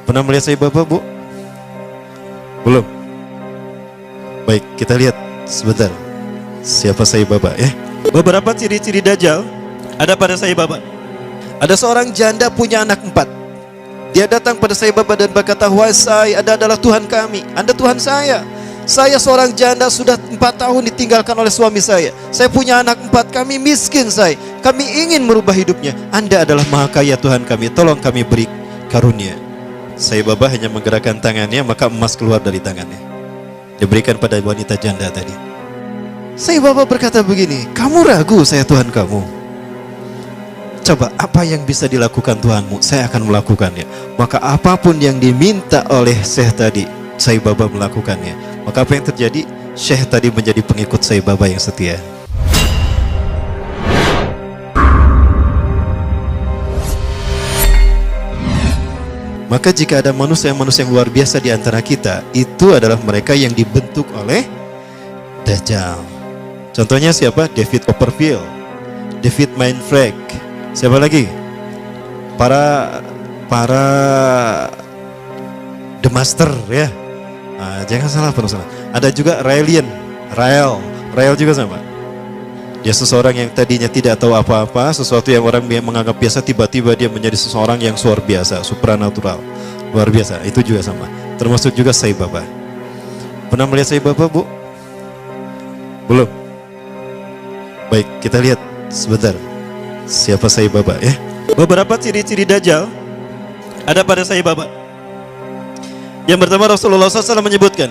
Pernah melihat Sai Baba, Bu? Belum? Baik, kita lihat sebentar siapa Sai Baba ya. Beberapa ciri-ciri Dajjal ada pada Sai Baba. Ada seorang janda punya anak 4. Dia datang pada Sai Baba dan berkata, "Wahai Sai, Anda adalah Tuhan kami, Anda Tuhan saya. Saya seorang janda sudah 4 tahun ditinggalkan oleh suami saya. Saya punya anak 4, kami miskin Sai. Kami ingin merubah hidupnya. Anda adalah Maha Kaya Tuhan kami, tolong kami beri karunia." Sai Baba hanya menggerakkan tangannya, maka emas keluar dari tangannya. Diberikan pada wanita janda tadi. Sai Baba berkata begini, "Kamu ragu saya Tuhan kamu? Coba apa yang bisa dilakukan Tuhanmu, saya akan melakukannya." Maka apapun yang diminta oleh Syekh tadi, Sai Baba melakukannya. Maka apa yang terjadi? Syekh tadi menjadi pengikut Sai Baba yang setia. Maka jika ada manusia-manusia yang luar biasa di antara kita, itu adalah mereka yang dibentuk oleh Dajjal. Contohnya siapa? David Copperfield, David Mindfreak. Siapa lagi? Para The Master ya. Jangan salah penulisan. Ada juga Rael juga sama. Dia seseorang yang tadinya tidak tahu apa-apa, sesuatu yang orang menganggap biasa, tiba-tiba dia menjadi seseorang yang luar biasa, supranatural, luar biasa. Itu juga sama. Termasuk juga Sai Baba. Pernah melihat Sai Baba, Bu? Belum? Baik, kita lihat sebentar siapa Sai Baba ya. Beberapa ciri-ciri Dajjal ada pada Sai Baba. Yang pertama, Rasulullah SAW menyebutkan,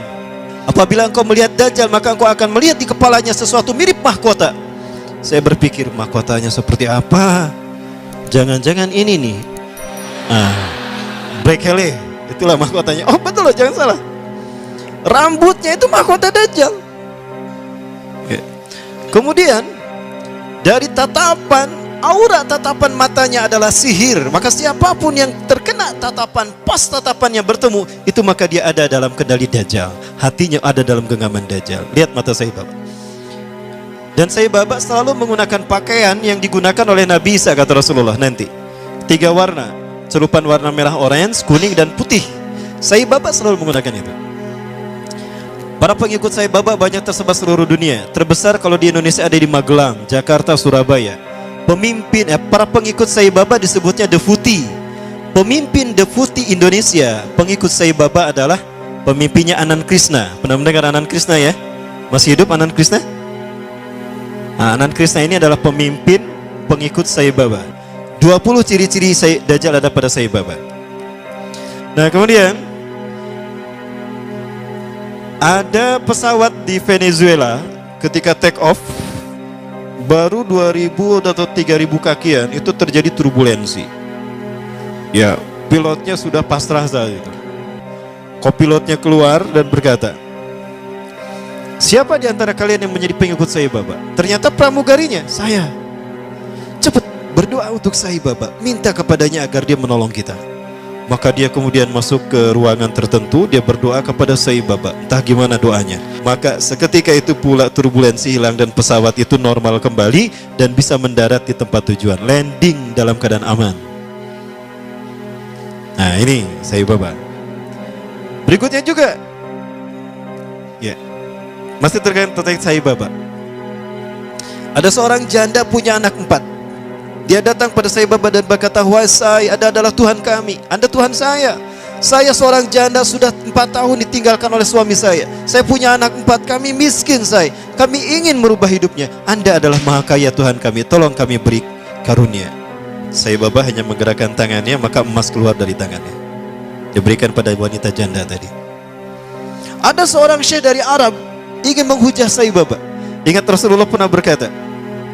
apabila engkau melihat Dajjal, maka engkau akan melihat di kepalanya sesuatu mirip mahkota. Saya berpikir, mahkotanya seperti apa? Jangan-jangan ini nih, Brekele, itulah mahkotanya. Oh betul loh, jangan salah. Rambutnya itu mahkota Dajjal. Kemudian dari aura tatapan matanya adalah sihir. Maka siapapun yang terkena tatapan, pas tatapannya bertemu, itu maka dia ada dalam kendali Dajjal. Hatinya ada dalam genggaman Dajjal. Lihat mata Sai Baba. Dan Sai Baba selalu menggunakan pakaian yang digunakan oleh Nabi Isa, kata Rasulullah nanti. 3 warna, celupan warna merah, orange, kuning, dan putih. Sai Baba selalu menggunakan itu. Para pengikut Sai Baba banyak tersebar seluruh dunia. Terbesar kalau di Indonesia ada di Magelang, Jakarta, Surabaya. Para pengikut Sai Baba disebutnya Deputi. Pemimpin Deputi Indonesia, pengikut Sai Baba adalah pemimpinnya Anand Krishna. Pernah mendengar Anand Krishna ya? Masih hidup Anand Krishna? Anand Krishna ini adalah pemimpin pengikut Sai Baba. 20 ciri-ciri Dajjal ada pada Sai Baba. Nah kemudian ada pesawat di Venezuela ketika take off, baru 2000 atau 3000 kakian, itu terjadi turbulensi. Ya, pilotnya sudah pasrah saat itu. Kopilotnya keluar dan berkata, "Siapa di antara kalian yang menjadi pengikut Sai Baba?" Ternyata pramugarinya, "Saya." "Cepat berdoa untuk Sai Baba, minta kepadanya agar dia menolong kita." Maka dia kemudian masuk ke ruangan tertentu, dia berdoa kepada Sai Baba. Entah gimana doanya. Maka seketika itu pula turbulensi hilang dan pesawat itu normal kembali dan bisa mendarat di tempat tujuan, landing dalam keadaan aman. Nah ini Sai Baba. Berikutnya juga, ya, masih terkait Sai Baba. Ada seorang janda punya anak 4. Dia datang pada Sai Baba dan berkata, "Wahai Sai, Anda adalah Tuhan kami, Anda Tuhan saya. Saya seorang janda sudah 4 tahun ditinggalkan oleh suami saya. Saya punya anak 4, kami miskin Sai. Kami ingin merubah hidupnya. Anda adalah Maha Kaya Tuhan kami, tolong kami beri karunia." Sai Baba hanya menggerakkan tangannya, maka emas keluar dari tangannya. Diberikan pada wanita janda tadi. Ada seorang syekh dari Arab ingin menghujah Sai Baba. Ingat Rasulullah pernah berkata,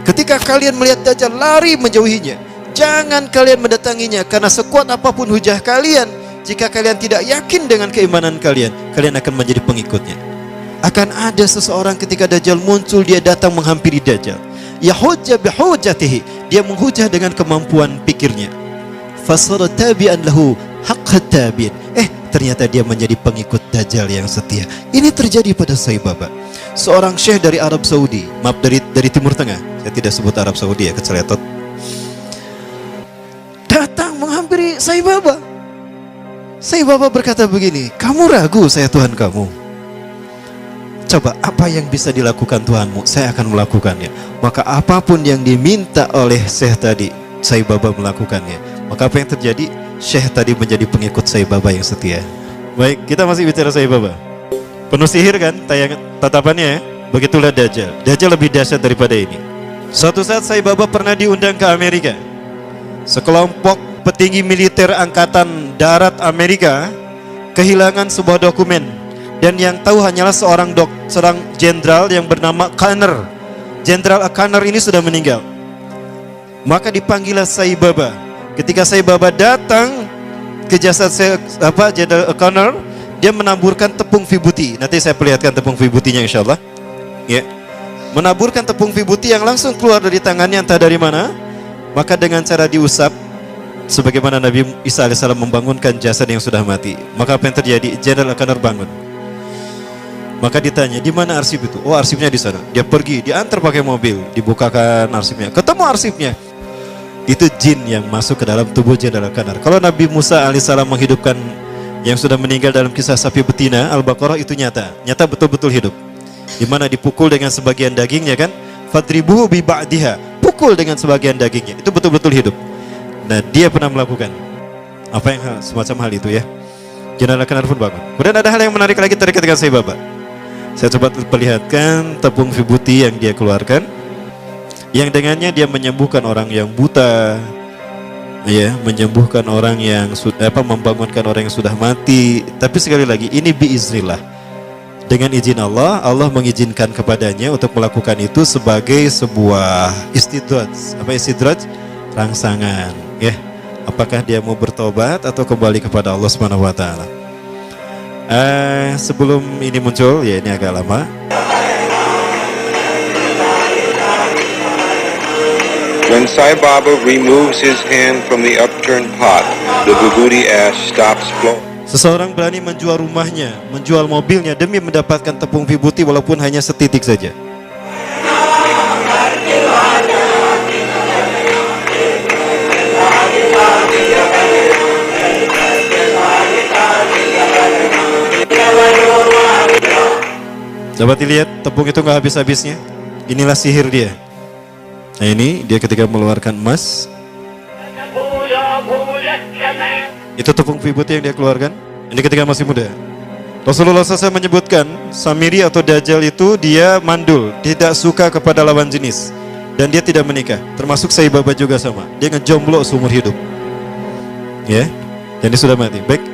ketika kalian melihat Dajjal, lari menjauhinya. Jangan kalian mendatanginya, karena sekuat apapun hujah kalian, jika kalian tidak yakin dengan keimanan kalian, kalian akan menjadi pengikutnya. Akan ada seseorang ketika Dajjal muncul, dia datang menghampiri Dajjal. Yahujja bihujjatihi, dia menghujah dengan kemampuan pikirnya. Fasara tabi'an lahu haqqa tabi'in. Ternyata dia menjadi pengikut Dajjal yang setia. Ini terjadi pada Sai Baba. Seorang syekh dari Arab Saudi, maaf dari Timur Tengah, saya tidak sebut Arab Saudi ya, keceletot, datang menghampiri Sai Baba. Sai Baba berkata begini, kamu ragu saya Tuhan kamu? Coba apa yang bisa dilakukan Tuhanmu, saya akan melakukannya. Maka apapun yang diminta oleh Syekh tadi, Sai Baba melakukannya. Maka apa yang terjadi? Syekh tadi menjadi pengikut Sai Baba yang setia. Baik, kita masih bicara Sai Baba. Penuh sihir kan tatapannya ya? Begitulah Dajjal. Dajjal lebih dahsyat daripada ini. Suatu saat Sai Baba pernah diundang ke Amerika. Sekelompok petinggi militer angkatan darat Amerika kehilangan sebuah dokumen, dan yang tahu hanyalah seorang jenderal yang bernama Conner. Jenderal Conner ini sudah meninggal. Maka dipanggillah Sai Baba. Ketika Sai Baba datang ke jasad Jenderal Conner, dia menaburkan tepung vibuti. Nanti saya perlihatkan tepung vibutinya insyaallah. Ya. Menaburkan tepung vibuti yang langsung keluar dari tangannya entah dari mana. Maka dengan cara diusap, sebagaimana Nabi Isa AS membangunkan jasad yang sudah mati. Maka apa yang terjadi? Jenderal Conner bangun. Maka ditanya, di mana arsip itu? Oh, arsipnya di sana. Dia pergi, diantar pakai mobil, dibukakan arsipnya. Ketemu arsipnya. Itu jin yang masuk ke dalam tubuh Jenderal Conner. Kalau Nabi Musa AS menghidupkan yang sudah meninggal dalam kisah sapi betina Al-Baqarah, itu nyata betul-betul hidup. Di mana dipukul dengan sebagian dagingnya kan? Fadribuhu bi ba'diha. Pukul dengan sebagian dagingnya. Itu betul-betul hidup. Nah, dia pernah melakukan apa yang semacam hal itu ya. Jenderal Conner pun bangun. Kemudian ada hal yang menarik lagi terkait dengan Sai Baba. Saya coba perlihatkan tepung vibuti yang dia keluarkan, yang dengannya dia menyembuhkan orang yang buta, ya, menyembuhkan orang yang membangunkan orang yang sudah mati. Tapi sekali lagi ini biiznillah, dengan izin Allah. Allah mengizinkan kepadanya untuk melakukan itu sebagai sebuah istidraj, rangsangan, ya. Apakah dia mau bertobat atau kembali kepada Allah Subhanahu wa taala? Sebelum ini muncul, ya ini agak lama. When Sai Baba removes his hand from the upturned pot, the vibhuti ash stops flowing. Seseorang berani menjual rumahnya, menjual mobilnya demi mendapatkan tepung vibuti walaupun hanya setitik saja. Dapat dilihat tepung itu nggak habis-habisnya. Inilah sihir dia. Nah ini dia ketika mengeluarkan emas. Itu tepung vibuti yang dia keluarkan. Ini ketika masih muda. Rasulullah SAW menyebutkan Samiri atau Dajjal itu dia mandul, tidak suka kepada lawan jenis, dan dia tidak menikah. Termasuk Sai Baba juga sama. Dia ngejomblo seumur hidup. Ya, dan dia sudah mati. Baik.